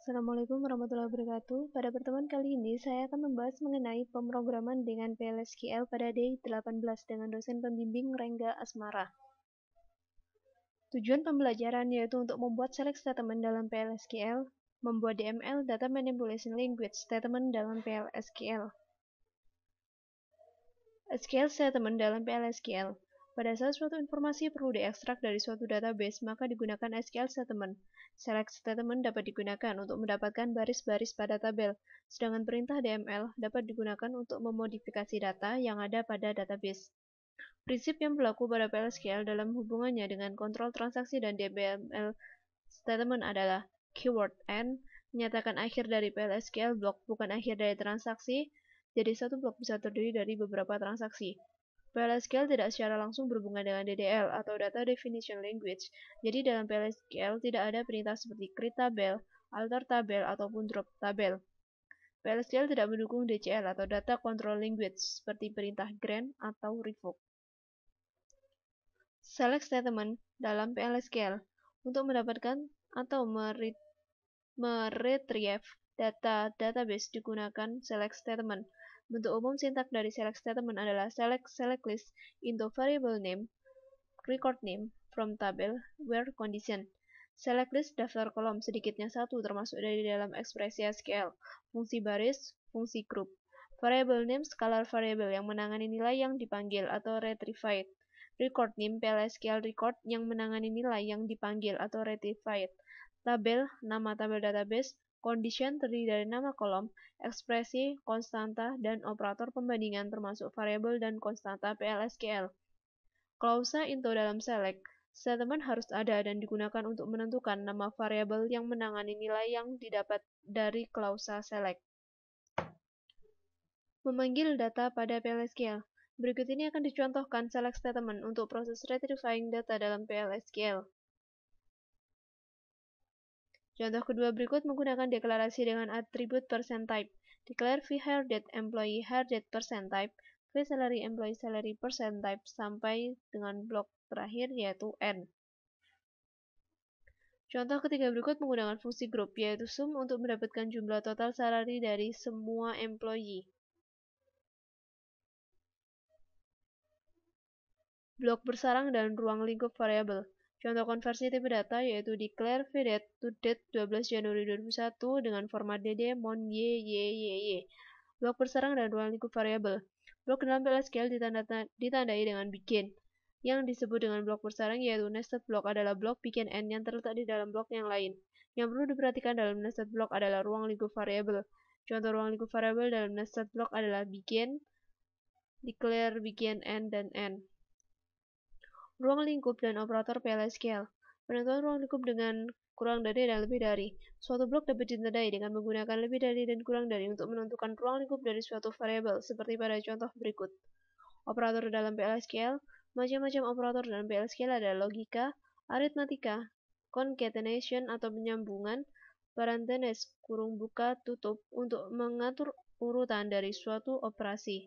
Assalamualaikum warahmatullahi wabarakatuh. Pada pertemuan kali ini, saya akan membahas mengenai pemrograman dengan PLSQL pada D18 dengan dosen pembimbing Rengga Asmara. Tujuan pembelajaran yaitu untuk membuat select statement dalam PLSQL, membuat DML Data Manipulation Language Statement dalam PLSQL. SQL Statement dalam PLSQL. Pada saat suatu informasi perlu diekstrak dari suatu database, maka digunakan SQL Statement. Select Statement dapat digunakan untuk mendapatkan baris-baris pada tabel, sedangkan perintah DML dapat digunakan untuk memodifikasi data yang ada pada database. Prinsip yang berlaku pada PLSQL dalam hubungannya dengan kontrol transaksi dan DML Statement adalah keyword AND menyatakan akhir dari PLSQL block bukan akhir dari transaksi, jadi satu blok bisa terdiri dari beberapa transaksi. PLSQL tidak secara langsung berhubungan dengan DDL atau Data Definition Language, jadi dalam PLSQL tidak ada perintah seperti create tabel, alter tabel, ataupun drop tabel. PLSQL tidak mendukung DCL atau Data Control Language seperti perintah grant atau revoke. Select statement dalam PLSQL untuk mendapatkan atau meretrieve data database digunakan select statement. Bentuk umum sintak dari select statement adalah select list into variable name, record name, from tabel, where condition. Select list daftar kolom sedikitnya satu termasuk dari dalam ekspresi SQL, fungsi baris, fungsi group. Variable name scalar variable yang menangani nilai yang dipanggil atau retrieved. Record name PLSQL record yang menangani nilai yang dipanggil atau retrieved. Tabel, nama tabel database, condition terdiri dari nama kolom, ekspresi, konstanta, dan operator pembandingan termasuk variabel dan konstanta PLSQL. Klausa into dalam select statement harus ada dan digunakan untuk menentukan nama variabel yang menangani nilai yang didapat dari klausa select. Memanggil data pada PLSQL. Berikut ini akan dicontohkan select statement untuk proses retrieving data dalam PLSQL. Contoh kedua berikut menggunakan deklarasi dengan atribut %type. Declare v_hiredate employee hiredate %type, v_salary employee salary %type sampai dengan blok terakhir yaitu n. Contoh ketiga berikut menggunakan fungsi group yaitu sum untuk mendapatkan jumlah total salary dari semua employee. Blok bersarang dan ruang lingkup variabel. Contoh konversi tipe data yaitu declare vdate to date 12 Januari 2001 dengan format dd mon y. Blok bersarang dan ruang lingkup variabel. Blok dalam PLSQL ditandai dengan begin. Yang disebut dengan blok bersarang yaitu nested block adalah blok begin end yang terletak di dalam blok yang lain. Yang perlu diperhatikan dalam nested block adalah ruang lingkup variabel. Contoh ruang lingkup variabel dalam nested block adalah begin, declare begin end, dan end. Ruang lingkup dan operator PLSQL. Penentuan ruang lingkup dengan kurang dari dan lebih dari. Suatu blok dapat ditandai dengan menggunakan lebih dari dan kurang dari untuk menentukan ruang lingkup dari suatu variabel, seperti pada contoh berikut. Operator dalam PLSQL. Macam-macam operator dalam PLSQL adalah logika, aritmatika, concatenation atau penyambungan, parentheses kurung buka tutup untuk mengatur urutan dari suatu operasi.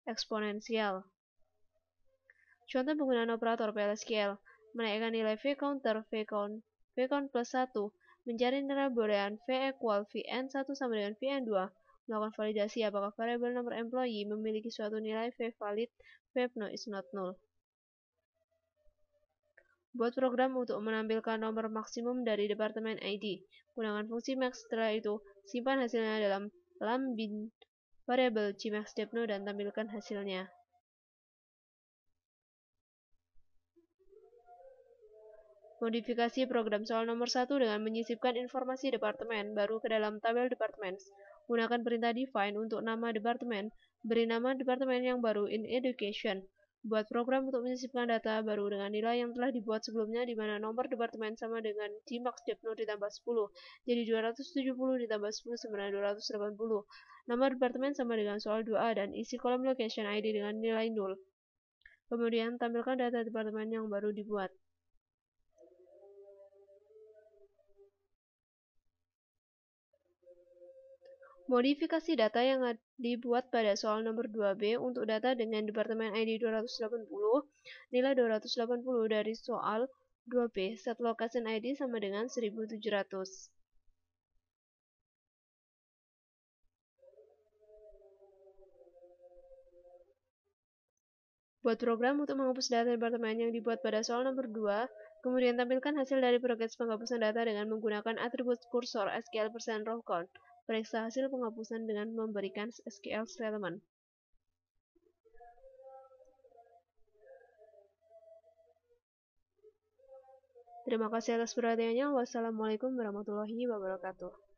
Eksponensial. Contoh penggunaan operator PLSQL, menaikkan nilai vCounter, vCount plus 1, mencari nilai boolean v equal vn1 sama dengan vn2, melakukan validasi apakah variabel nomor employee memiliki suatu nilai v valid, v no is not null. Buat program untuk menampilkan nomor maksimum dari departemen ID. Gunakan fungsi max, setelah itu simpan hasilnya dalam lambin variabel gmax_depno dan tampilkan hasilnya. Modifikasi program soal nomor 1 dengan menyisipkan informasi departemen baru ke dalam tabel departments. Gunakan perintah define untuk nama departemen. Beri nama departemen yang baru in education. Buat program untuk menyisipkan data baru dengan nilai yang telah dibuat sebelumnya di mana nomor departemen sama dengan gmax_depno ditambah 10. Jadi 270 ditambah 10 sama dengan 280. Nama departemen sama dengan soal 2A dan isi kolom location ID dengan nilai 0. Kemudian tampilkan data departemen yang baru dibuat. Modifikasi data yang dibuat pada soal nomor 2B untuk data dengan departemen ID 280, nilai 280 dari soal 2B, set location ID sama dengan 1700. Buat program untuk menghapus data departemen yang dibuat pada soal nomor 2, kemudian tampilkan hasil dari progres penghapusan data dengan menggunakan atribut kursor SQL%row_count. Periksa hasil penghapusan dengan memberikan SQL statement. Terima kasih atas perhatiannya. Wassalamualaikum warahmatullahi wabarakatuh.